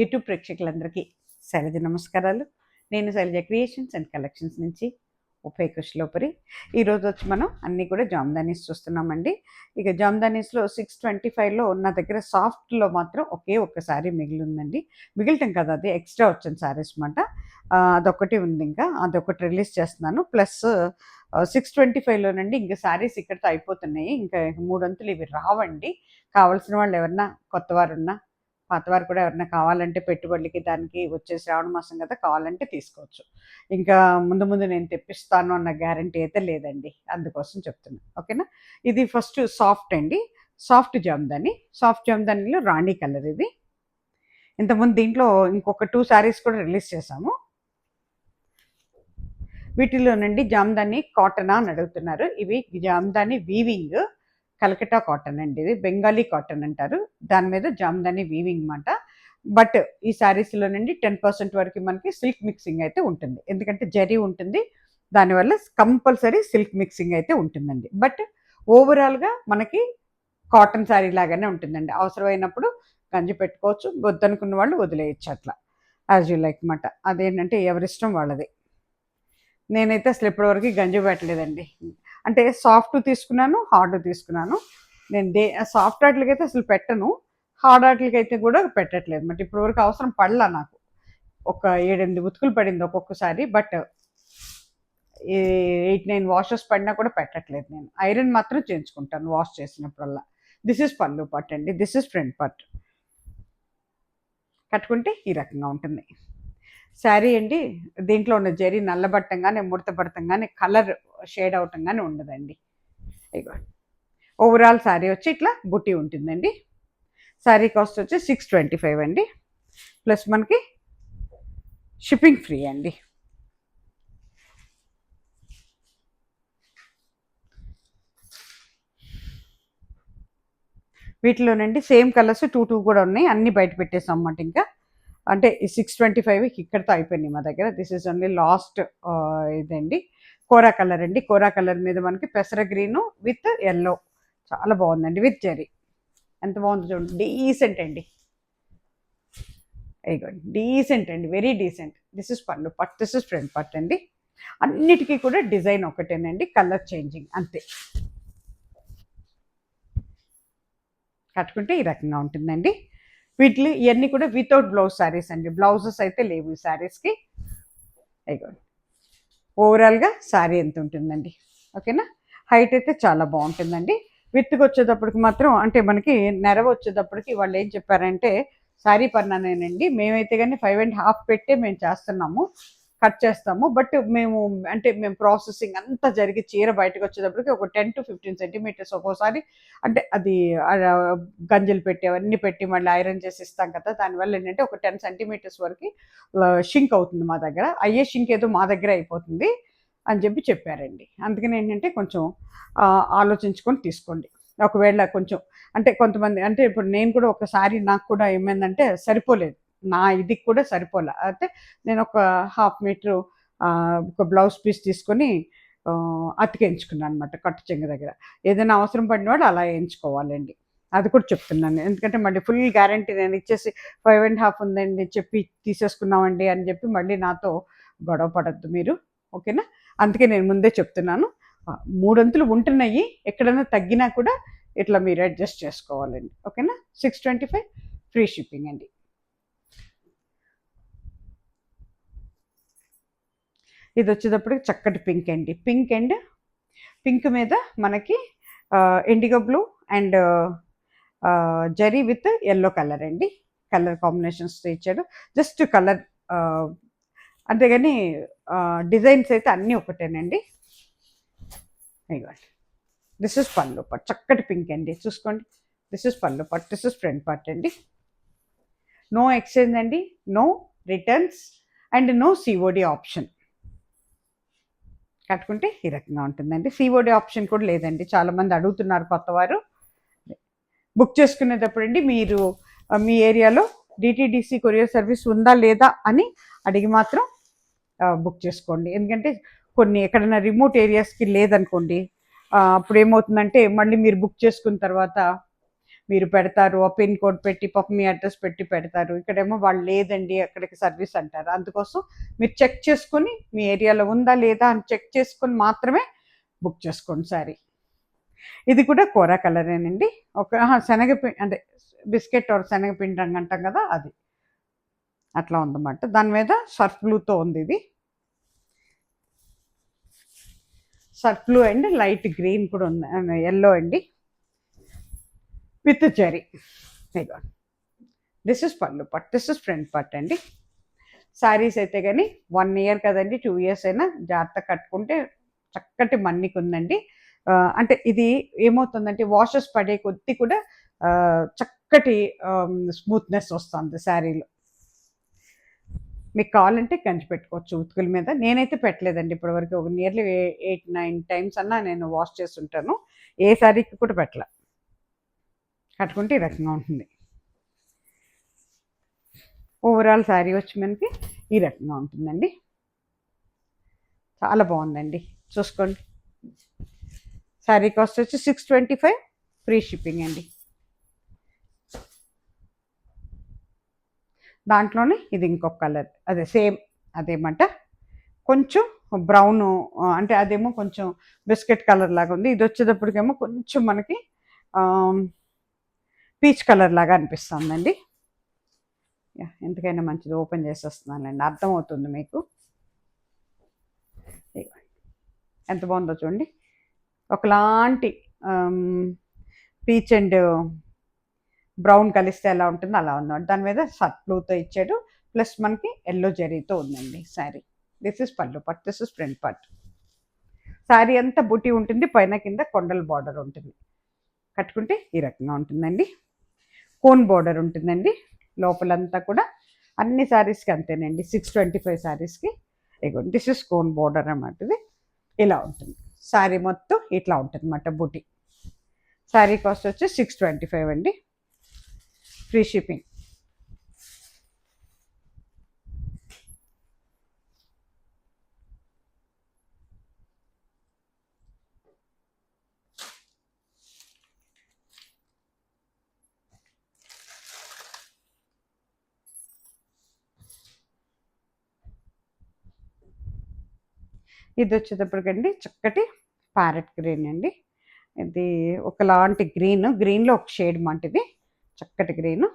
YouTube ప్రేక్షకులందరికీ శైలజ నమస్కారాలు. నేను శైలజ క్రియేషన్స్ అండ్ కలెక్షన్స్ నుంచి ఉభయ కృష్ణలోపరి. ఈరోజు వచ్చి మనం అన్నీ కూడా జామ్దానీస్ చూస్తున్నామండి. ఇక జామ్దానీస్లో 625లో నా దగ్గర సాఫ్ట్లో మాత్రం ఒక్క శారీ మిగిలి ఉందండి. మిగిలటం కదా, అది ఎక్స్ట్రా వచ్చిన శారీస్ అనమాట. అదొకటి ఉంది, ఇంకా అదొకటి రిలీజ్ చేస్తున్నాను. ప్లస్ 625లోనండి ఇంకా శారీస్ ఇక్కడితో అయిపోతున్నాయి. ఇంకా 3 వంతులు ఇవి రావండి. కావాల్సిన వాళ్ళు ఎవరన్నా కొత్త వారు ఉన్నా, పాతవారు కూడా ఎవరైనా కావాలంటే పెట్టుబడులకి దానికి వచ్చే శ్రావణ మాసం కదా, కావాలంటే తీసుకోవచ్చు. ఇంకా ముందు ముందు నేను తెప్పిస్తాను అన్న గ్యారంటీ అయితే లేదండి, అందుకోసం చెప్తున్నా. ఓకేనా. ఇది ఫస్ట్ సాఫ్ట్ అండి, సాఫ్ట్ జామ్దాని. సాఫ్ట్ జామ్దానిలో రాణి కలర్ ఇది. ఇంతకుముందు దీంట్లో ఇంకొక 2 శారీస్ కూడా రిలీజ్ చేశాము. వీటిలోనండి జామ్దాని కాటనా అని అడుగుతున్నారు. ఇవి జామ్దాని వీవింగ్ కలకటా కాటన్ అండి, ఇది బెంగాలీ కాటన్ అంటారు. దాని మీద జామ్దాని వీవింగ్ మాట. బట్ ఈ శారీస్లోనండి 10% వరకు మనకి సిల్క్ మిక్సింగ్ అయితే ఉంటుంది, ఎందుకంటే జరీ ఉంటుంది, దానివల్ల కంపల్సరీ సిల్క్ మిక్సింగ్ అయితే ఉంటుందండి. బట్ ఓవరాల్గా మనకి కాటన్ శారీ లాగానే ఉంటుందండి. అవసరమైనప్పుడు గంజి పెట్టుకోవచ్చు, వద్దనుకున్న వాళ్ళు వదిలేయచ్చు, అట్లా యాజ్ యూ లైక్ మాట. అదేంటంటే ఎవరిష్టం వాళ్ళది. నేనైతే అసలు ఇప్పటివరకు గంజి పెట్టలేదండి. అంటే సాఫ్ట్ తీసుకున్నాను, హార్డ్ తీసుకున్నాను. నేను సాఫ్ట్ వాటికైతే అసలు పెట్టను, హార్డ్ వాటికి అయితే కూడా పెట్టట్లేదు అన్నమాట. ఇప్పటివరకు అవసరం పడలా నాకు. ఒక 7-8 ఉతుకులు పడింది ఒక్కొక్కసారి. బట్ 8-9 వాషెస్ పడినా కూడా పెట్టట్లేదు. నేను ఐరన్ మాత్రం చేయించుకుంటాను వాష్ చేసినప్పుడల్లా. దిస్ ఇస్ పళ్ళు పార్ట్ అండి, దిస్ ఇస్ ఫ్రంట్ పార్ట్. కట్టుకుంటే ఈ రకంగా ఉంటుంది శారీ అండి. దీంట్లో ఉన్న జరీ నల్లబట్టం కానీ, ముడత పడటం కానీ, కలర్ షేడ్ అవటం కానీ ఉండదండి. ఇగో ఓవరాల్ శారీ వచ్చి ఇట్లా బుట్టి ఉంటుందండి. శారీ కాస్ట్ వచ్చి 625 అండి. ప్లస్ మనకి షిప్పింగ్ ఫ్రీ అండి. వీటిలోనండి సేమ్ కలర్స్ 2 కూడా ఉన్నాయి, అన్నీ బయట పెట్టేసాం అన్నమాట. ఇంకా అంటే 625 ఇక్కడితో అయిపోయినాయి మా దగ్గర. దిస్ ఈజ్ ఓన్లీ లాస్ట్ ఇదండి. కోరా కలర్ అండి. కోరా కలర్ మీద మనకి పెసర గ్రీను విత్ ఎల్లో, చాలా బాగుందండి, విత్ జరీ. ఎంత బాగుంది చూడండి, డీసెంట్ అండి. ఇదిగోండి డీసెంట్ అండి, వెరీ డీసెంట్. దిస్ ఇస్ పళ్ళు పట్, దిస్ ఇస్ ఫ్రంట్ పట్ అండి. అన్నిటికీ కూడా డిజైన్ ఒకటేనండి, కలర్ చేంజింగ్ అంతే. కట్టుకుంటే ఈ రకంగా ఉంటుందండి. వీటిలో ఇవన్నీ కూడా వితౌట్ బ్లౌజ్ శారీస్ అండి, బ్లౌజెస్ అయితే లేవు ఈ శారీస్కి. అయిపోయింది ఓవరాల్గా శారీ ఎంత ఉంటుందండి. ఓకేనా. హైట్ అయితే చాలా బాగుంటుందండి. విత్తుకు వచ్చేటప్పటికి మాత్రం అంటే మనకి నెరవ వచ్చేటప్పటికి వాళ్ళు ఏం చెప్పారంటే, శారీ పన్నానేనండి, మేమైతే కానీ 5.5 పెట్టే మేము చేస్తున్నాము, కట్ చేస్తాము. బట్ మేము ప్రాసెసింగ్ అంతా జరిగి చీర బయటకు వచ్చేటప్పటికి ఒక 10 to 15 సెంటీమీటర్స్ ఒక్కోసారి, అంటే అది గంజలు పెట్టి అవన్నీ పెట్టి మళ్ళీ ఐరన్ చేసి ఇస్తాం కదా, దానివల్ల ఏంటంటే ఒక 10 సెంటీమీటర్స్ వరకు షింక్ అవుతుంది మా దగ్గర. అయ్యే షింక్ ఏదో మా దగ్గర అయిపోతుంది అని చెప్పారండి. అందుకని ఏంటంటే కొంచెం ఆలోచించుకొని తీసుకోండి. ఒకవేళ కొంచెం అంటే కొంతమంది అంటే ఇప్పుడు నేను కూడా ఒకసారి నాకు కూడా ఏమైందంటే సరిపోలేదు, నా ఇది కూడా సరిపోలే. అయితే నేను ఒక 1/2 మీటరు ఒక బ్లౌజ్ పీస్ తీసుకొని అతికించుకున్నాను అనమాట కట్టు చెంగ దగ్గర. ఏదైనా అవసరం పడిన వాడు అలా వేయించుకోవాలండి, అది కూడా చెప్తున్నాను. ఎందుకంటే మళ్ళీ ఫుల్ గ్యారంటీ నేను ఇచ్చేసి 5.5 ఉందండి చెప్పి తీసేసుకున్నామండి అని చెప్పి మళ్ళీ నాతో గొడవ పడద్దు మీరు. ఓకేనా. అందుకే నేను ముందే చెప్తున్నాను, 3 వంతులు ఉంటున్నాయి, ఎక్కడైనా తగ్గినా కూడా ఇట్లా మీరు అడ్జస్ట్ చేసుకోవాలండి. ఓకేనా. 625 ఫ్రీ షిప్పింగ్ అండి. ఇది వచ్చేటప్పటికి చక్కటి పింక్ అండి. పింక్ మీద మనకి IndiGo blue and zari with yellow colour అండి. కలర్ కాంబినేషన్స్ ఇచ్చాడు, జస్ట్ కలర్, అంతేగాని డిజైన్స్ అయితే అన్నీ ఒకటేనండి. ఇవ్వండి దిస్ ఇస్ పళ్ళు పట్, చక్కటి పింక్ అండి, చూసుకోండి. దిస్ ఇస్ పళ్ళు part, this is front part అండి. నో ఎక్స్చేంజ్ అండి, no returns and no COD option. కట్టుకుంటే ఈ రకంగా ఉంటుందండి. సిఓడి ఆప్షన్ కూడా లేదండి, చాలామంది అడుగుతున్నారు కొత్తవారు. బుక్ చేసుకునేటప్పుడు అండి మీరు మీ ఏరియాలో డిటిడిసి కొరియర్ సర్వీస్ ఉందా లేదా అని అడిగి మాత్రం బుక్ చేసుకోండి. ఎందుకంటే కొన్ని ఎక్కడైనా రిమోట్ ఏరియాస్కి లేదనుకోండి, అప్పుడు ఏమవుతుందంటే మళ్ళీ మీరు బుక్ చేసుకున్న తర్వాత మీరు పెడతారు, ఆ పిన్ కోడ్ పెట్టి పాపం మీ అడ్రస్ పెట్టి పెడతారు. ఇక్కడేమో వాళ్ళు లేదండి అక్కడికి సర్వీస్ అంటారు. అందుకోసం మీరు చెక్ చేసుకొని మీ ఏరియాలో ఉందా లేదా అని చెక్ చేసుకొని మాత్రమే బుక్ చేసుకోండి సారీ. ఇది కూడా కోరా కలరేనండి. ఒక అంటే బిస్కెట్ ఆర్ శనగపిండి రంగు అంటాం కదా, అది అట్లా ఉందన్నమాట. దాని మీద సర్ఫ్ బ్లూతో ఉంది. ఇది Surf blue and light green కూడా ఉంది, ఎల్లో అండి విత్ జరీ. దిస్ ఇస్ పళ్ళు పట్, దిస్ ఇస్ ఫ్రంట్ పట్ అండి. శారీస్ అయితే కానీ 1 ఇయర్ కదండి, 2 ఇయర్స్ అయినా జాగ్రత్త కట్టుకుంటే చక్కటి మన్నిక ఉందండి. అంటే ఇది ఏమవుతుందంటే వాషెస్ పడే కొద్దీ కూడా చక్కటి స్మూత్నెస్ వస్తుంది శారీలో. మీకు కావాలంటే కంచి పెట్టుకోవచ్చు ఉతుకుల మీద. నేనైతే పెట్టలేదండి ఇప్పటివరకు. ఒక నియర్లీ 8-9 టైమ్స్ అన్నా నేను వాష్ చేస్తుంటాను. ఏ శారీకి కూడా పెట్టలే. కట్టుకుంటే ఈ రకంగా ఉంటుంది. ఓవరాల్ శారీ వచ్చి మనకి ఈ రకంగా ఉంటుందండి. చాలా బాగుందండి, చూసుకోండి. శారీ కాస్ట్ వచ్చి 625, ఫ్రీ షిప్పింగ్ అండి. దాంట్లోనే ఇది ఇంకొక కలర్, అదే సేమ్ అదేమంట కొంచెం బ్రౌను, అంటే అదేమో కొంచెం బిస్కెట్ కలర్ లాగా ఉంది. ఇది వచ్చేటప్పటికేమో కొంచెం మనకి పీచ్ కలర్ లాగా అనిపిస్తుందండి. ఎందుకైనా మంచిది ఓపెన్ చేసేస్తున్నానండి, అర్థమవుతుంది మీకు. ఎంత బాగుందో చూడండి. ఒకలాంటి పీచ్ అండ్ బ్రౌన్ కలిస్తే ఎలా ఉంటుందో అలా ఉన్నాడు. దాని మీద సర్ఫ్ బ్లూతో ఇచ్చాడు, ప్లస్ మనకి ఎల్లో జరీతో ఉందండి శారీ. దిస్ ఇస్ పళ్ళు పట్, దిస్ ఇస్ ఫ్రంట్ పట్. శారీ అంతా బుట్టి ఉంటుంది, పైన కింద కొండల బార్డర్ ఉంటుంది. కట్టుకుంటే ఈ రకంగా ఉంటుందండి. కోన్ బార్డర్ ఉంటుందండి లోపలంతా కూడా. అన్ని శారీస్కి అంతేనండి, 625 శారీస్కి. ఇగోండి దిస్ ఇస్ కోన్ బార్డర్ అన్నమాట. ఇది ఇలా ఉంటుంది. శారీ మొత్తం ఇట్లా ఉంటుంది అన్నమాట బుట్టి. శారీ కాస్ట్ వచ్చి 625 అండి, ఫ్రీ షిప్పింగ్. ఇది వచ్చేటప్పటికండి చక్కటి ప్యారెట్ గ్రీన్ అండి. ఇది ఒకలాంటి గ్రీన్లో ఒక షేడ్ మంటిది, చక్కటి గ్రీను.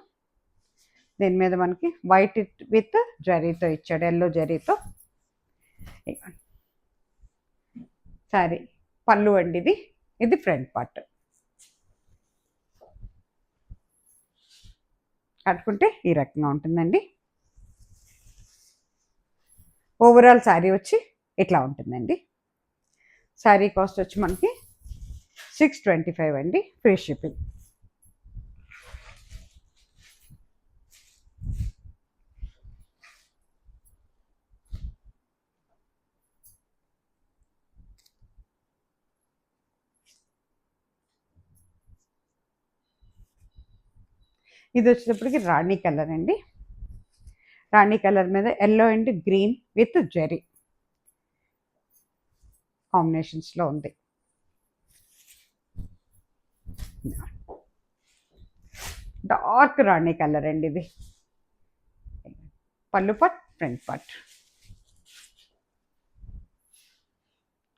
దీని మీద మనకి వైట్ విత్ జరీతో ఇచ్చాడు, ఎల్లో జరీతో. సారీ పళ్ళు అండి ఇది. ఇది ఫ్రంట్ పార్ట్. కట్టుకుంటే ఈ రకంగా ఉంటుందండి. ఓవరాల్ శారీ వచ్చి ఇట్లా ఉంటుందండి. శారీ కాస్ట్ వచ్చి మనకి 625 అండి, ఫ్రీ షిప్పింగ్. ఇది వచ్చేటప్పటికి రాణి కలర్ అండి. రాణి కలర్ మీద ఎల్లో అండ్ గ్రీన్ విత్ జెరీ కాంబినేషన్స్లో ఉంది. డార్క్ రాణి కలర్ అండి ఇది. పళ్ళు పట్, ఫ్రంట్ పట్.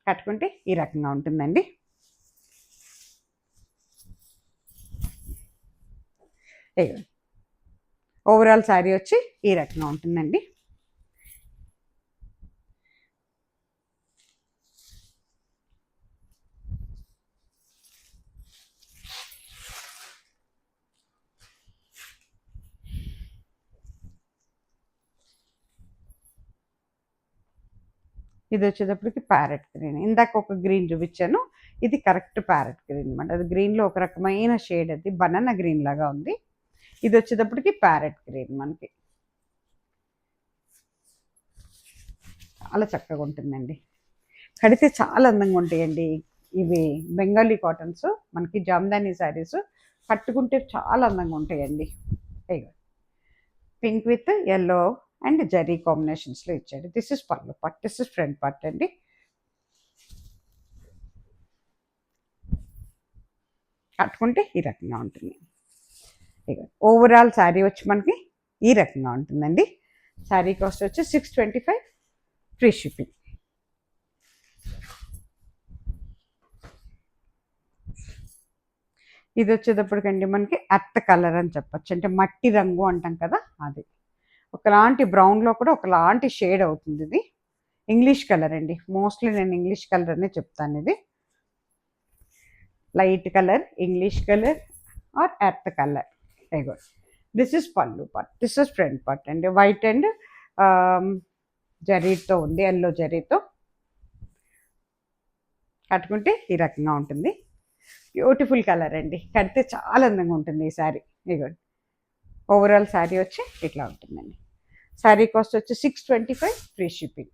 కట్టుకుంటే ఈ రకంగా ఉంటుందండి. ఓవరాల్ శారీ వచ్చి ఈ రకంగా ఉంటుందండి. ఇది వచ్చేటప్పటికి ప్యారెట్ గ్రీన్. ఇందాక ఒక గ్రీన్ చూపించాను, ఇది కరెక్ట్ ప్యారెట్ గ్రీన్ అనమాట. అది గ్రీన్లో ఒక రకమైన షేడ్, అది బనానా గ్రీన్ లాగా ఉంది. ఇది వచ్చేటప్పటికి ప్యారెట్ గ్రీన్ మనకి. చాలా చక్కగా ఉంటుందండి, కడితే చాలా అందంగా ఉంటాయండి. ఇవి బెంగాలీ కాటన్స్, మనకి జామ్దానీ శారీస్ కట్టుకుంటే చాలా అందంగా ఉంటాయండి. పింక్ విత్ ఎల్లో అండ్ జరీ కాంబినేషన్స్లో ఇచ్చాడు. దిస్ ఇస్ పళ్ళు పట్, దిస్ ఇస్ ఫ్రంట్ పట్ అండి. కట్టుకుంటే ఈ రకంగా ఉంటుంది. ఓవరాల్ శారీ వచ్చి మనకి ఈ రకంగా ఉంటుందండి. శారీ కాస్ట్ వచ్చి 625 ఫ్రీ షిప్పింగ్. ఇది వచ్చేటప్పటికండి మనకి అర్త్ కలర్ అని చెప్పచ్చు, అంటే మట్టి రంగు అంటాం కదా అది. ఒకలాంటి బ్రౌన్లో కూడా ఒకలాంటి షేడ్ అవుతుంది. ఇది ఇంగ్లీష్ కలర్ అండి, మోస్ట్లీ నేను ఇంగ్లీష్ కలర్ అనే చెప్తాను. ఇది light colour, English colour or earth colour. This is పళ్ళు part, this is front part అండి. వైట్ అండ్ జరీతో ఉంది, ఎల్లో జరీతో కట్టుకుంటే ఈ రకంగా ఉంటుంది. బ్యూటిఫుల్ కలర్ అండి, కడితే చాలా అందంగా ఉంటుంది ఈ శారీ. ఇదిగోండి, ఓవరాల్ శారీ వచ్చి ఇట్లా ఉంటుందండి. శారీ కాస్ట్ వచ్చి 625 ఫ్రీ షిప్పింగ్.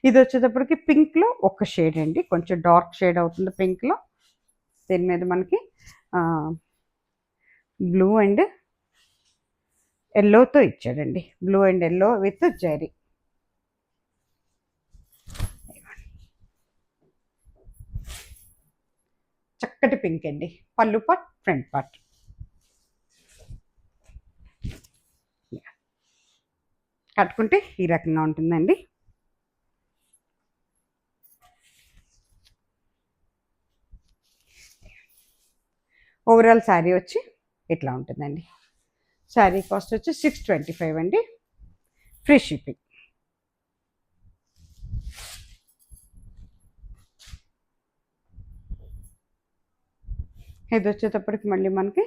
ఇది వచ్చేటప్పటికి పింక్లో ఒక షేడ్ అండి, కొంచెం డార్క్ షేడ్ అవుతుంది పింక్లో. దీని మీద మనకి బ్లూ అండ్ ఎల్లోతో ఇచ్చాడండి, blue and yellow with zari. చక్కటి పింక్ అండి, పళ్ళు పార్ట్, ఫ్రంట్ పార్ట్. కట్టుకుంటే ఈ రకంగా ఉంటుందండి. ఓవరాల్ శారీ వచ్చి ఇట్లా ఉంటుందండి. శారీ కాస్ట్ వచ్చి 625 అండి, ఫ్రీ షిప్పింగ్. ఇది వచ్చేటప్పటికి మళ్ళీ మనకి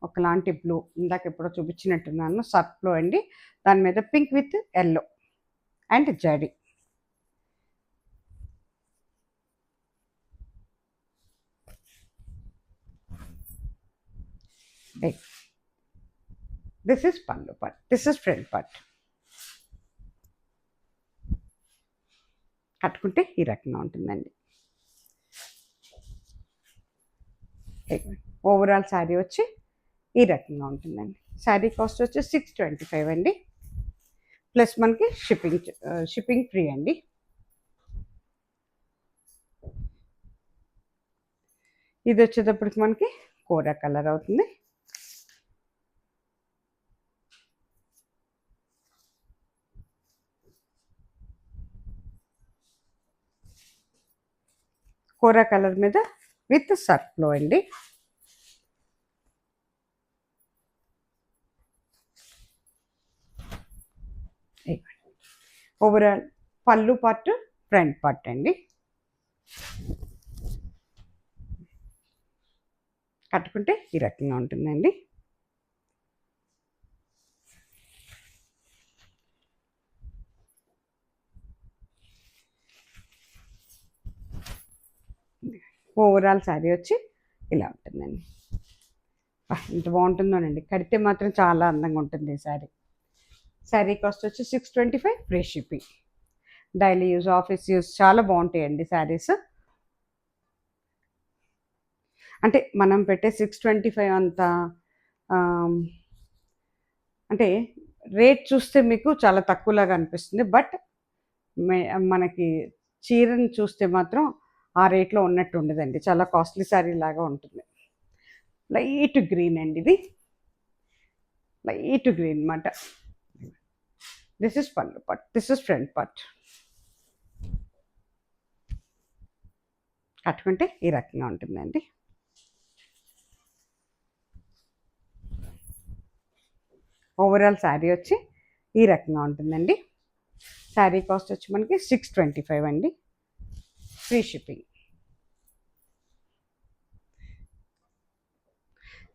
ఒకలాంటి బ్లూ, ఇందాక ఎప్పుడో చూపించినట్టున్నాను, సర్ప్లో అండి. దాని మీద పింక్ విత్ ఎల్లో అండ్ జరీ. దిస్ ఇస్ పళ్ళు part, this is front part. కట్టుకుంటే ఈ రకంగా ఉంటుందండి. ఓవరాల్ శారీ వచ్చి ఈ రకంగా ఉంటుందండి. శారీ కాస్ట్ వచ్చి 625 అండి, ప్లస్ మనకి షిప్పింగ్ ఫ్రీ అండి. ఇది వచ్చేటప్పటికి మనకి కోరా కలర్ అవుతుంది. కోరా కలర్ మీద విత్ సర్ప్లో అండి. ఓవరాల్ పళ్ళు పార్ట్, ఫ్రంట్ పార్ట్ అండి. కట్టుకుంటే ఈ రకంగా ఉంటుందండి. ఓవరాల్ శారీ వచ్చి ఇలా ఉంటుందండి. ఎంత బాగుంటుందోనండి, కడితే మాత్రం చాలా అందంగా ఉంటుంది ఈ శారీ. శారీ కాస్ట్ వచ్చి 625 free shipping. Daily use, office use చాలా బాగుంటాయండి శారీస్. అంటే మనం పెట్టే 625 అంత అంటే రేట్ చూస్తే మీకు చాలా తక్కువలాగా అనిపిస్తుంది, బట్ మనకి చీరని చూస్తే మాత్రం ఆ రేట్లో ఉన్నట్టు ఉండదండి, చాలా కాస్ట్లీ శారీ లాగా ఉంటుంది. లైట్ గ్రీన్ అండి, ఇది లైట్ గ్రీన్ అన్నమాట. దిస్ ఇస్ పళ్ళు part, this is front part. కట్టుకుంటే ఈ రకంగా ఉంటుందండి. ఓవరాల్ శారీ వచ్చి ఈ రకంగా ఉంటుందండి. శారీ కాస్ట్ వచ్చి మనకి 625 అండి, ఫ్రీ షిప్పింగ్.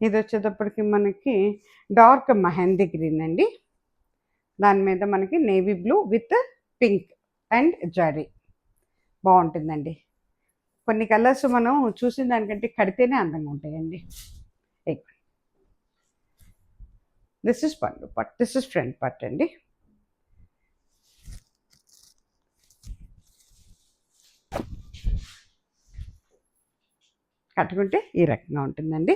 ఇది వచ్చేటప్పటికి మనకి డార్క్ మెహందీ గ్రీన్ అండి, దాని మీద మనకి navy blue with pink and zari. బాగుంటుందండి. కొన్ని కలర్స్ మనం చూసిన దానికంటే కడితేనే అందంగా ఉంటాయండి. దిస్ ఇస్ పళ్ళు part, this is front part అండి. కట్టుకుంటే ఈ రకంగా ఉంటుందండి.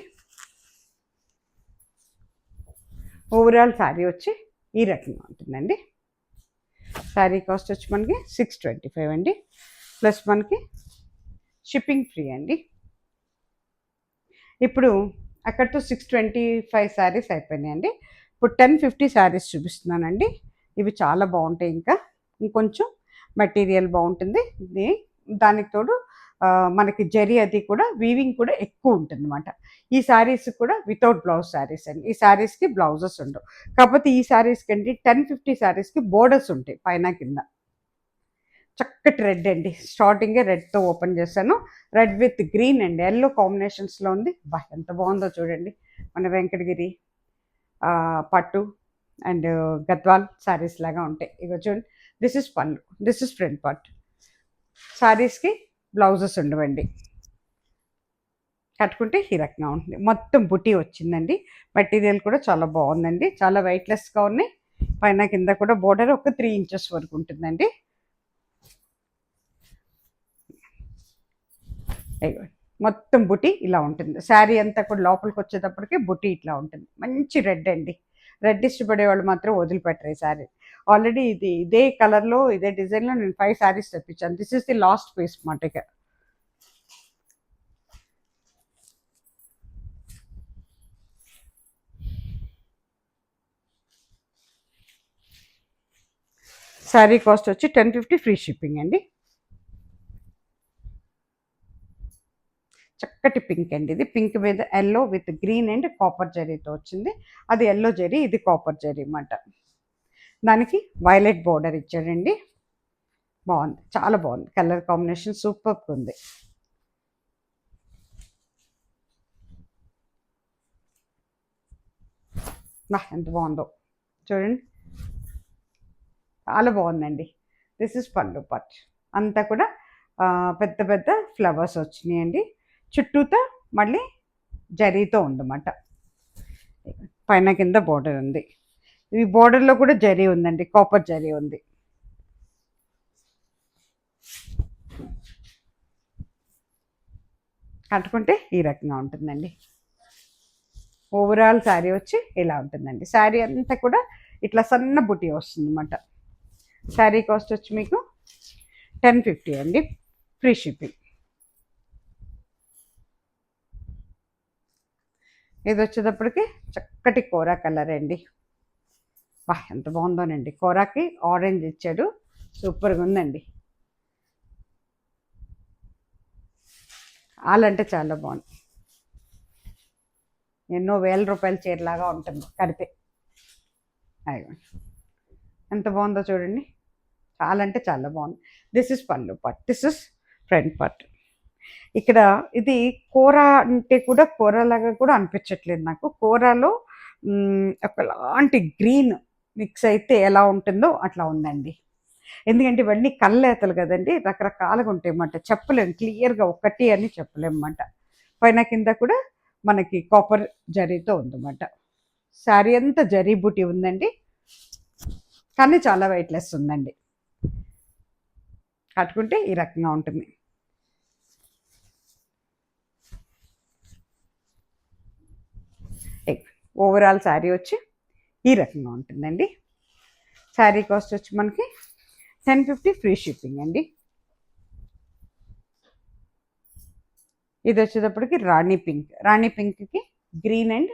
ఓవరాల్ శారీ వచ్చి ఈ రకంగా ఉంటుందండి. శారీ కాస్ట్ వచ్చి మనకి 625 అండి, ప్లస్ మనకి షిప్పింగ్ ఫ్రీ అండి. ఇప్పుడు అక్కడితో 625 శారీస్ అయిపోయినాయండి. ఇప్పుడు 1050 శారీస్ చూపిస్తున్నానండి. ఇవి చాలా బాగుంటాయి. ఇంకా ఇంకొంచెం మెటీరియల్ బాగుంటుంది. దానికి తోడు మనకి జరీ అది కూడా వీవింగ్ కూడా ఎక్కువ ఉంటుంది అనమాట. ఈ శారీస్ కూడా వితౌట్ బ్లౌజ్ శారీస్ అండి. ఈ శారీస్కి బ్లౌజెస్ ఉండవు. కాకపోతే ఈ శారీస్కి అండి 1050 శారీస్కి బోర్డర్స్ ఉంటాయి పైన కింద. చక్కటి రెడ్ అండి, స్టార్టింగే రెడ్తో ఓపెన్ చేశాను. రెడ్ విత్ గ్రీన్ అండి, ఎల్లో కాంబినేషన్స్లో ఉంది. బా ఎంత బాగుందో చూడండి. మన వెంకటగిరి పట్టు అండ్ గద్వాల్ శారీస్ లాగా ఉంటాయి. ఇక చూడండి, దిస్ ఇస్ పళ్ళు, దిస్ ఇస్ ఫ్రంట్ పార్ట్. శారీస్కి బ్లౌజెస్ ఉండవండి. కట్టుకుంటే ఈ రకంగా ఉంటుంది. మొత్తం బుటీ వచ్చిందండి. మెటీరియల్ కూడా చాలా బాగుందండి, చాలా వెయిట్లెస్గా ఉన్నాయి. పైన కింద కూడా బోర్డర్ ఒక 3 ఇంచెస్ వరకు ఉంటుందండి. మొత్తం బుటీ ఇలా ఉంటుంది. శారీ అంతా కూడా లోపలికి వచ్చేటప్పటికి బుటీ ఇట్లా ఉంటుంది. మంచి రెడ్ అండి. రెడ్ ఇష్టపడే వాళ్ళు మాత్రం వదిలిపెట్టరు ఈ శారీ. ఆల్రెడీ ఇదే కలర్లో ఇదే డిజైన్లో నేను 5 శారీస్ తెప్పించాను. This is the last piece మాట. ఇక శారీ కాస్ట్ వచ్చి 1050 ఫ్రీ షిప్పింగ్ అండి. చక్కటి పింక్ అండి ఇది. పింక్ మీద yellow with green and copper జరీతో వచ్చింది. అది ఎల్లో జరీ, ఇది కాపర్ జరీ అన్నమాట. దానికి వైలెట్ బోర్డర్ ఇచ్చాడండి. బాగుంది, చాలా బాగుంది. కలర్ కాంబినేషన్ సూపర్ ఉంది. ఎంత బాగుందో చూడండి, చాలా బాగుందండి. దిస్ ఇస్ పళ్ళు పార్ట్. అంతా కూడా పెద్ద పెద్ద ఫ్లవర్స్ వచ్చినాయండి. చుట్టూతో మళ్ళీ జరీతో ఉందన్నమాట. పైన కింద బోర్డర్ ఉంది. ఈ బోర్డర్లో కూడా జరీ ఉందండి, కాపర్ జరీ ఉంది. కట్టుకుంటే ఈ రకంగా ఉంటుందండి. ఓవరాల్ శారీ వచ్చి ఇలా ఉంటుందండి. శారీ అంతా కూడా ఇట్లా సన్న బుటీ వస్తుంది అన్నమాట. శారీ కాస్ట్ వచ్చి మీకు 1050 అండి, ఫ్రీ షిప్పింగ్. ఇది వచ్చేటప్పటికి చక్కటి కోరా కలర్ అండి. వా ఎంత బాగుందోనండి. కోరాకి ఆరెంజ్ ఇచ్చాడు, సూపర్గా ఉందండి. అంటే చాలా బాగుంది. ఎన్నో వేల రూపాయల చీరలాగా ఉంటుంది కడితే. అయ్యో ఎంత బాగుందో చూడండి, అంటే చాలా బాగుంది. దిస్ ఇస్ పళ్ళు part, this is front part. ఇక్కడ ఇది కూర అంటే కూడా కూరలాగా కూడా అనిపించట్లేదు నాకు. కూరలో ఒకలాంటి గ్రీన్ మిక్స్ అయితే ఎలా ఉంటుందో అట్లా ఉందండి. ఎందుకంటే ఇవన్నీ కళ్ళేతలు కదండి, రకరకాలుగా ఉంటాయి అన్నమాట. చెప్పలేము క్లియర్గా ఒకటి అని చెప్పలేమన్నమాట. పైన కింద కూడా మనకి కాపర్ జరీతో ఉందన్నమాట. శారీ అంతా జరీ బూటీ ఉందండి, కానీ చాలా వెయిట్లెస్ ఉందండి. కట్టుకుంటే ఈ రకంగా ఉంటుంది. ఓవరాల్ శారీ వచ్చి ఈ రకంగా ఉంటుందండి. శారీ కాస్ట్ వచ్చి మనకి 1050 ఫ్రీ షిప్పింగ్ అండి. ఇది వచ్చేటప్పటికి రాణి పింక్. రాణి పింక్కి green and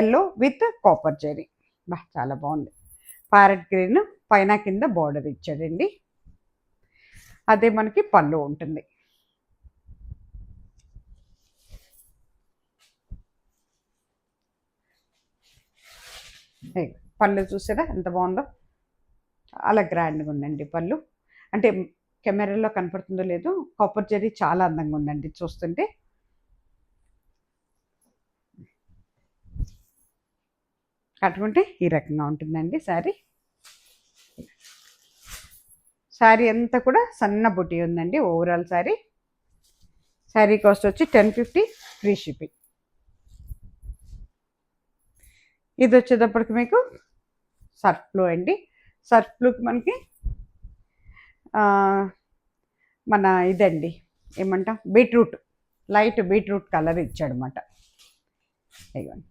yellow with copper జరీ. చాలా బాగుంది. ప్యారెట్ గ్రీన్ పైన కింద బార్డర్ ఇచ్చాడండి. అదే మనకి పళ్ళు ఉంటుంది. పళ్ళు చూసారా ఎంత బాగుందో, చాలా గ్రాండ్గా ఉందండి పళ్ళు. అంటే కెమెరాలో కనపడుతుందో లేదో, కాపర్ జరీ చాలా అందంగా ఉందండి చూస్తుంటే. కట్టుకుంటే ఈ రకంగా ఉంటుందండి శారీ. శారీ అంతా కూడా సన్న బుటీ ఉందండి ఓవరాల్ శారీ. శారీ కాస్ట్ వచ్చి 1050 ఫ్రీ షిప్పింగ్. ఇది వచ్చేటప్పటికి మీకు సర్ఫ్ బ్లూ అండి. సర్ఫ్ బ్లూకి మనకి మన ఇదండి ఏమంటాం, బీట్రూట్, లైట్ బీట్రూట్ కలర్ ఇచ్చాడనమాట. ఇవ్వండి,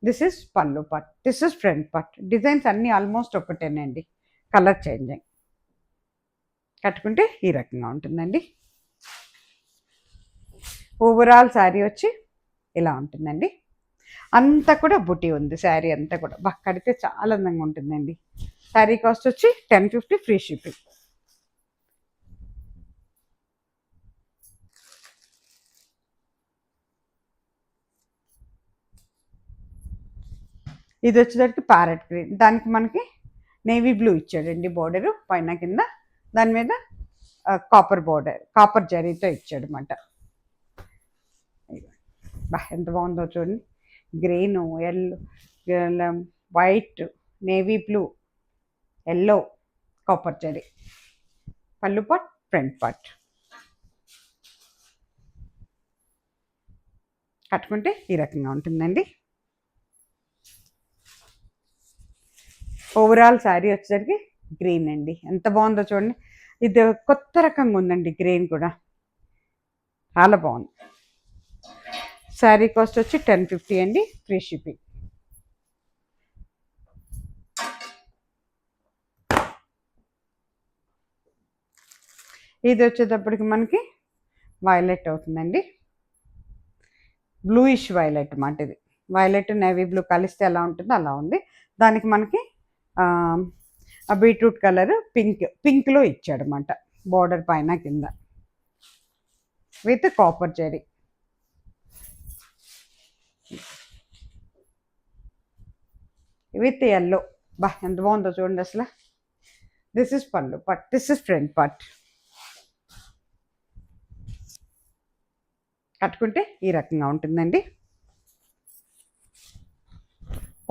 దిస్ ఇస్ పళ్ళు part, this is front part. Designs అన్నీ ఆల్మోస్ట్ ఒకటేనండి, కలర్ చేంజింగ్. కట్టుకుంటే ఈ రకంగా ఉంటుందండి. ఓవరాల్ శారీ వచ్చి ఇలా ఉంటుందండి. అంతా కూడా బుటీ ఉంది శారీ అంతా కూడా. కడితే చాలా అందంగా ఉంటుందండి. శారీ కాస్ట్ వచ్చి 1050 ఫ్రీ షిప్పింగ్. ఇది వచ్చేసరికి ప్యారెట్ గ్రీన్, దానికి మనకి నేవీ బ్లూ ఇచ్చాడండి బోర్డరు పైన కింద. దాని మీద కాపర్ బోర్డర్, కాపర్ జరీతో ఇచ్చాడు అనమాట. ఎంత బాగుందో చూడండి. Green, yellow, white, navy blue, yellow, copper zari. పళ్ళు పాట్, ఫ్రంట్ పాట్. కట్టుకుంటే ఈ రకంగా ఉంటుందండి. ఓవరాల్ శారీ వచ్చేసరికి గ్రీన్ అండి. ఎంత బాగుందో చూడండి. ఇది కొత్త రకంగా ఉందండి గ్రీన్ కూడా, చాలా బాగుంది. శారీ కాస్ట్ వచ్చి 1050 అండి, ఫ్రీ షిప్పింగ్. ఇది వచ్చేటప్పటికి మనకి వైలెట్ అవుతుందండి. బ్లూయిష్ వైలెట్ అన్నమాట. ఇది వైలెట్ నేవీ బ్లూ కలిస్తే ఎలా ఉంటుందో అలా ఉంది. దానికి మనకి బీట్రూట్ కలర్ పింక్లో ఇచ్చాడు అన్నమాట బార్డర్ పైన కింద, with copper zari. With yellow. ఎంత బాగుందో చూడండి అసలు. దిస్ ఇస్ పళ్ళు part, this is front part. కట్టుకుంటే ఈ రకంగా ఉంటుందండి.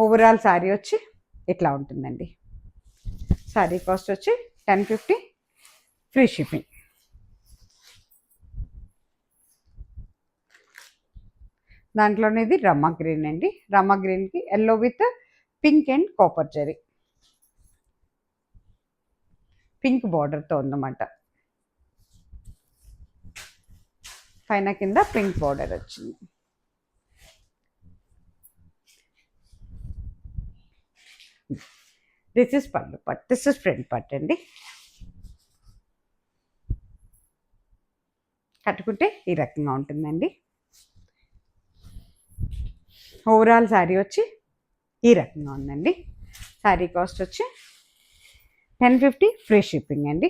ఓవరాల్ శారీ వచ్చి ఇట్లా ఉంటుందండి. శారీ కాస్ట్ వచ్చి 1050 ఫ్రీ షిప్పింగ్. దాంట్లోనే ఇది రమ్మా గ్రీన్ అండి. రమ్మా గ్రీన్కి yellow with pink and copper జరీ, పింక్ బార్డర్తో ఉందన్నమాట. పైన కింద పింక్ బార్డర్ వచ్చింది. దిస్ ఇస్ పళ్ళు పట్, దిస్ ఇస్ ఫ్రంట్ పట్ అండి. కట్టుకుంటే ఈ రకంగా ఉంటుందండి. ఓవరాల్ శారీ వచ్చి ఈ రకంగా ఉందండి. శారీ కాస్ట్ వచ్చి 1050 ఫ్రీ షిప్పింగ్ అండి.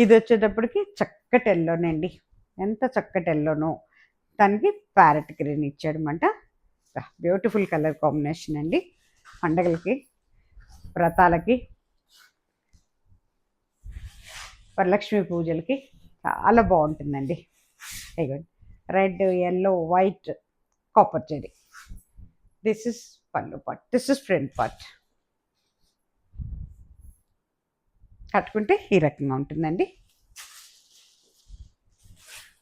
ఇది వచ్చేటప్పటికి చక్కటి ఎల్లోనండి. ఎంత చక్కటి ఎల్లోనో, దానికి ప్యారెట్ గ్రీన్ ఇచ్చాడనమాట. బ్యూటిఫుల్ కలర్ కాంబినేషన్ అండి. పండగలకి, వ్రతాలకి, వరలక్ష్మి పూజలకి చాలా బాగుంటుందండి. ఇదిగోండి, రెడ్, ఎల్లో, వైట్, కాపర్ జరీ. దిస్ ఇస్ పళ్ళు part, this is front part. కట్టుకుంటే ఈ రకంగా ఉంటుందండి.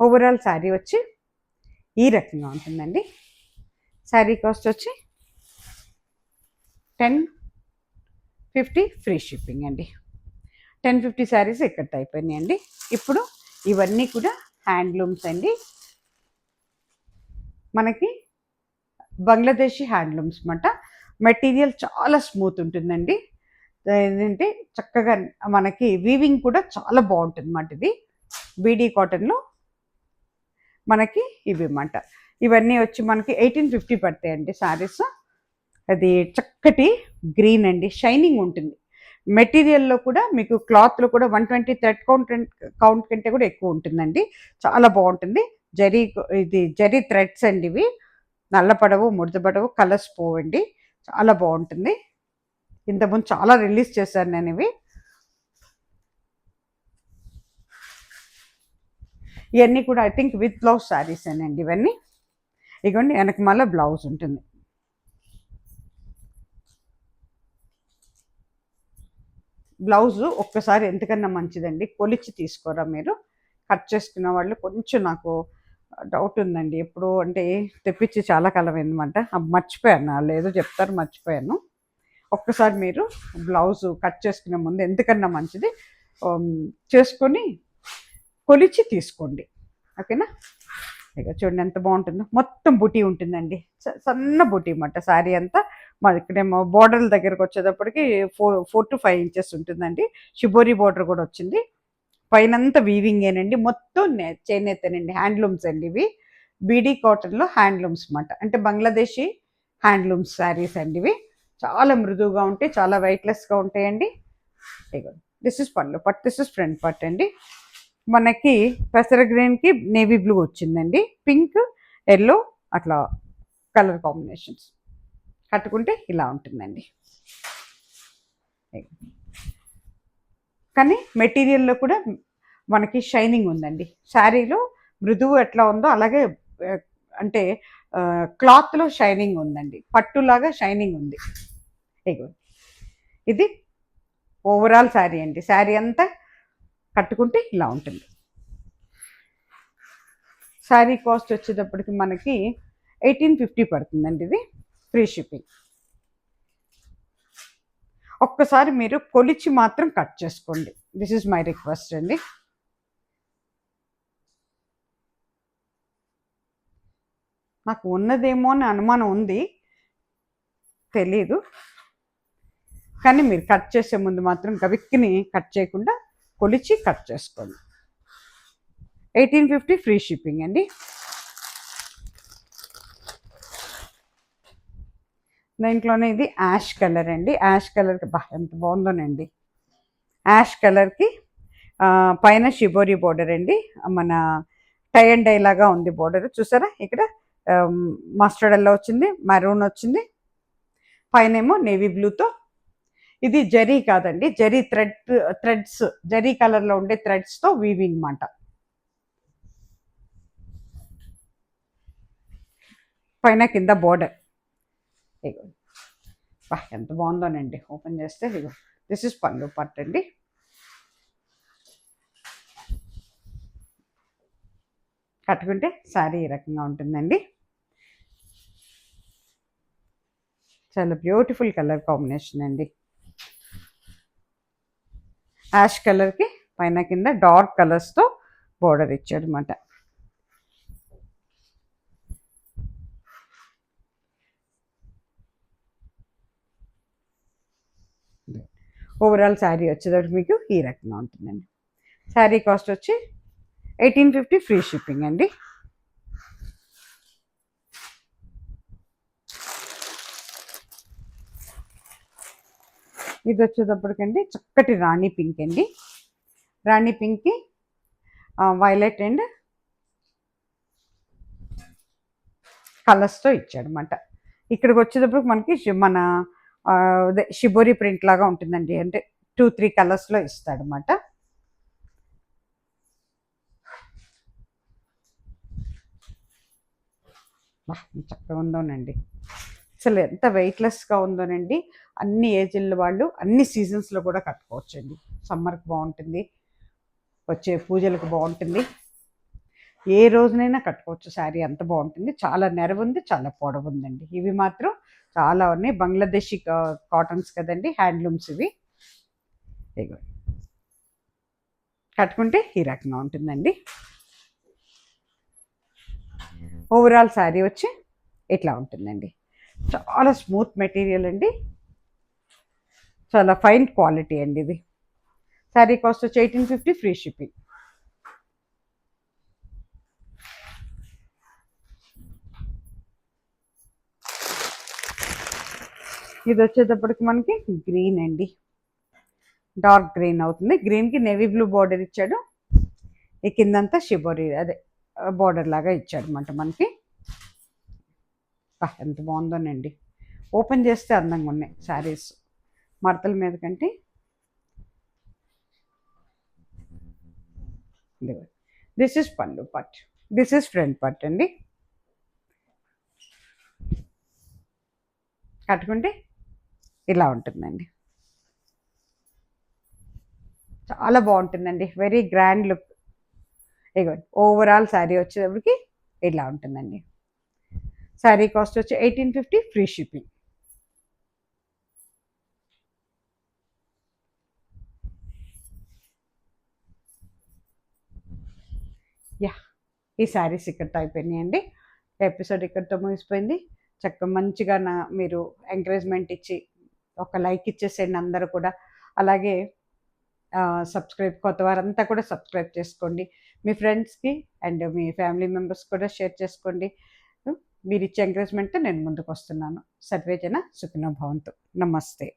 ఓవరాల్ శారీ వచ్చి ఈ రకంగా ఉంటుందండి. శారీ కాస్ట్ వచ్చి 1050 ఫ్రీ షిప్పింగ్ అండి. 1050 శారీస్ ఇక్కడ అయిపోయినాయండి. ఇప్పుడు ఇవన్నీ కూడా హ్యాండ్లూమ్స్ అండి. మనకి బంగ్లాదేశీ హ్యాండ్లూమ్స్ అన్నమాట. మెటీరియల్ చాలా స్మూత్ ఉంటుందండి. ఏంటంటే చక్కగా మనకి వీవింగ్ కూడా చాలా బాగుంటుంది అన్నమాట. ఇది బీడీ కాటన్లో మనకి ఇవి అన్నమాట. ఇవన్నీ వచ్చి మనకి 1850 పడతాయండి శారీస్. అది చక్కటి గ్రీన్ అండి, షైనింగ్ ఉంటుంది. మెటీరియల్లో కూడా మీకు క్లాత్లో కూడా 120 థ్రెడ్ కౌంట్ కంటే కూడా ఎక్కువ ఉంటుందండి. చాలా బాగుంటుంది. ఇది జరీ థ్రెడ్స్ అండి. ఇవి నల్లపడవు, ముడతపడవు, కలర్స్ పోవండి. చాలా బాగుంటుంది. ఇంతకుముందు చాలా రిలీజ్ చేశాను నేను ఇవి. ఇవన్నీ కూడా I think with blouse saris అండి ఇవన్నీ. ఇగోండి, వెనక మళ్ళీ బ్లౌజ్ ఉంటుంది. బ్లౌజు ఒక్కసారి ఎంతకన్నా మంచిదండి, కొలిచి తీసుకోరా మీరు. కట్ చేసుకున్న వాళ్ళు కొంచెం నాకు డౌట్ ఉందండి. ఎప్పుడు అంటే తెప్పించి చాలా కాలం అయిందన్నమాట. మర్చిపోయాను, లేదో చెప్తారు, మర్చిపోయాను. ఒక్కసారి మీరు బ్లౌజు కట్ చేసుకునే ముందు ఎందుకన్నా మంచిది చేసుకొని కొలిచి తీసుకోండి, ఓకేనా. ఇక చూడండి ఎంత బాగుంటుందో, మొత్తం బుటీ ఉంటుందండి, సన్న బుటీ అన్నమాట శారీ అంతా. మాది ఇక్కడేమో బోర్డర్ల దగ్గరకు వచ్చేటప్పటికి 4 to 5 ఇంచెస్ ఉంటుందండి. షిబోరి బోర్డర్ కూడా వచ్చింది. పైనంతా వీవింగేనండి, మొత్తం చేనేతనండి, హ్యాండ్లూమ్స్ అండి ఇవి. బీడీ కాటన్లో హ్యాండ్లూమ్స్ అన్నమాట, అంటే బంగ్లాదేశీ హ్యాండ్లూమ్స్ శారీస్ అండి ఇవి. చాలా మృదువుగా ఉంటాయి, చాలా వెయిట్లెస్గా ఉంటాయండి. ఇగో దిస్ ఇస్ పళ్ళు పట్, దిస్ ఇస్ ఫ్రంట్ పట్ అండి. మనకి పెసర గ్రీన్కి నేవీ బ్లూ వచ్చిందండి, పింక్ ఎల్లో అట్లా కలర్ కాంబినేషన్స్. కట్టుకుంటే ఇలా ఉంటుందండి. కానీ మెటీరియల్లో కూడా మనకి షైనింగ్ ఉందండి. శారీలో మృదువు ఎట్లా ఉందో అలాగే అంటే క్లాత్లో షైనింగ్ ఉందండి, పట్టులాగా షైనింగ్ ఉంది. ఇగో ఇది ఓవరాల్ శారీ అండి. శారీ అంతా కట్టుకుంటే ఇలా ఉంటుంది. శారీ కాస్ట్ వచ్చేటప్పటికి మనకి 1850 పడుతుందండి, ఇది ఫ్రీ షిప్పింగ్. ఒక్కసారి మీరు కొలిచి మాత్రం కట్ చేసుకోండి, దిస్ ఇస్ మై రిక్వెస్ట్ అండి. నాకు ఉన్నదేమో అని అనుమానం ఉంది, తెలీదు, కానీ మీరు కట్ చేసే ముందు మాత్రం గవిక్కిని కట్ చేయకుండా కొలిచి కట్ చేసుకోండి. 1850 ఫ్రీ షిప్పింగ్ అండి. దీంట్లోనే ఇది యాష్ కలర్ అండి. యాష్ కలర్కి ఎంత బాగుందోనండి. యాష్ కలర్కి పైన షిబోరి బోర్డర్ అండి, మన టై అండ్ డై లాగా ఉంది బోర్డర్, చూసారా ఇక్కడ మస్టర్డ్ ఎల్లో వచ్చింది, మరూన్ వచ్చింది, పైన ఏమో నేవీ బ్లూతో. ఇది జరీ కాదండి, జరీ థ్రెడ్స్, జరీ కలర్లో ఉండే థ్రెడ్స్తో వీవింగ్ మాట. పైన కింద బోర్డర్. ఇగో ఎంత బాగుందోనండి, ఓపెన్ చేస్తే ఇగో దిస్ ఇస్ పళ్ళు పట్టు అండి. కట్టుకుంటే శారీ ఈ రకంగా ఉంటుందండి. చాలా బ్యూటిఫుల్ కలర్ కాంబినేషన్ అండి. యాష్ కలర్కి పైన కింద డార్క్ కలర్స్తో బోర్డర్ ఇచ్చాడు అనమాట. ఓవరాల్ శారీ వచ్చేటప్పుడు మీకు ఈ రకంగా ఉంటుందండి. శారీ కాస్ట్ వచ్చి 1850 ఫ్రీ షిప్పింగ్ అండి. ఇది వచ్చేటప్పటికండి చక్కటి రాణి పింక్ అండి. రాణి పింక్కి వైలెట్ అండ్ కలర్స్తో ఇచ్చాడనమాట. ఇక్కడికి వచ్చేటప్పుడు మనకి మన అదే షిబోరి ప్రింట్ లాగా ఉంటుందండి, అంటే 2-3 కలర్స్లో ఇస్తాడనమాట. చక్కగా ఉందోనండి, అసలు ఎంత వెయిట్లెస్గా ఉందోనండి. అన్ని ఏజ్ల వాళ్ళు అన్ని సీజన్స్లో కూడా కట్టుకోవచ్చండి. సమ్మర్కి బాగుంటుంది, వచ్చే పూజలకు బాగుంటుంది, ఏ రోజునైనా కట్టుకోవచ్చు. శారీ అంత బాగుంటుంది, చాలా నెరవు ఉంది, చాలా పొడవు ఉందండి. ఇవి మాత్రం చాలా ఉన్నాయి, బంగ్లాదేశీ కాటన్స్ కదండి, హ్యాండ్లూమ్స్ ఇవి. కట్టుకుంటే ఈ రకంగా ఉంటుందండి. ఓవరాల్ శారీ వచ్చి ఇట్లా ఉంటుందండి. చాలా స్మూత్ మెటీరియల్ అండి, చాలా ఫైన్ క్వాలిటీ అండి ఇది. శారీ కాస్ట్ వచ్చి 1850 ఫ్రీ షిప్పింగ్. ఇది వచ్చేటప్పటికి మనకి గ్రీన్ అండి, డార్క్ గ్రీన్ అవుతుంది. గ్రీన్కి నేవీ బ్లూ బార్డర్ ఇచ్చాడు, ఈ కిందంతా షిబోరి అదే బార్డర్ లాగా ఇచ్చాడు అనమాట మనకి. ఎంత బాగుందోనండి, ఓపెన్ చేస్తే అందంగా ఉన్నాయి శారీస్ మడతల మీద కంటే. దిస్ ఇస్ పళ్ళు పట్, దిస్ ఇస్ ఫ్రంట్ పట్ అండి. కట్టుకుంటే ఇలా ఉంటుందండి, చాలా బాగుంటుందండి, వెరీ గ్రాండ్ లుక్. ఇగో ఓవరాల్ శారీ వచ్చేటప్పటికి ఇలా ఉంటుందండి. శారీ కాస్ట్ వచ్చి 1850 ఫ్రీ షిప్పింగ్. యా ఈ శారీస్ ఇక్కడితో అయిపోయినాయండి. ఎపిసోడ్ ఇక్కడితో ముగిసిపోయింది. చక్కగా మంచిగా మీరు ఎంకరేజ్మెంట్ ఇచ్చి ఒక లైక్ ఇచ్చేసేయండి అందరూ కూడా. అలాగే కొత్త వారంతా కూడా సబ్స్క్రైబ్ చేసుకోండి. మీ ఫ్రెండ్స్కి అండ్ మీ ఫ్యామిలీ మెంబర్స్ కూడా షేర్ చేసుకోండి. మీరు ఇచ్చే ఎంకరేజ్మెంట్ నేను ముందుకు వస్తున్నాను. సర్వేజన సుఖినో భవంతు. నమస్తే.